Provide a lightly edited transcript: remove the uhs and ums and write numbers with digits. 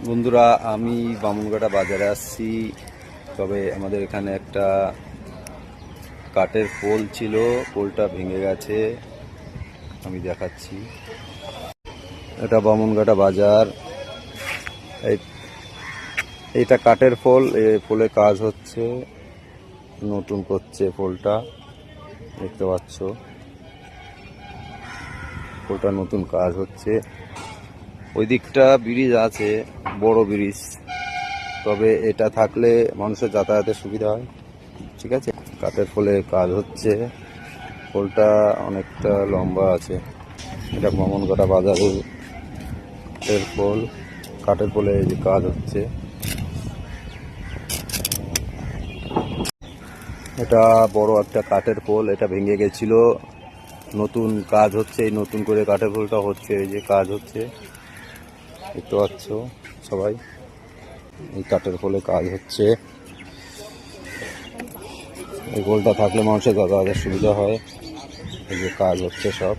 বন্ধুরা, আমি বামুনঘাটা বাজারে আসছি। তবে আমাদের এখানে একটা কাঠের পোল ছিল, পোলটা ভেঙে গেছে। আমি দেখাচ্ছি, এটা বামুনঘাটা বাজার। এইটা কাঠের পোল, এই পোলে কাজ হচ্ছে, নতুন করছে পোলটা। দেখতে পাচ্ছ, পোলটা নতুন কাজ হচ্ছে। ওই দিকটা ব্রিজ আছে, বড় ব্রিজ, তবে এটা থাকলে মানুষের যাতায়াতের সুবিধা হয়। ঠিক আছে, কাঠের পোলে কাজ হচ্ছে, পোলটা অনেকটা লম্বা আছে। এটা বামুনঘাটা বাজারের কাঠের পোল, কাঠের পোলে এই যে কাজ হচ্ছে। এটা বড় একটা কাঠের পোল, এটা ভেঙে গেছিল, নতুন কাজ হচ্ছে। এই নতুন করে কাঠের পোলটা হচ্ছে, এই যে কাজ হচ্ছে, দেখতে পাচ্ছ সবাই। এই কাঠের পোলে কাজ হচ্ছে। এই পোলটা থাকলে মানুষের যাতায়াতের সুবিধা হয়। এই যে কাজ হচ্ছে সব।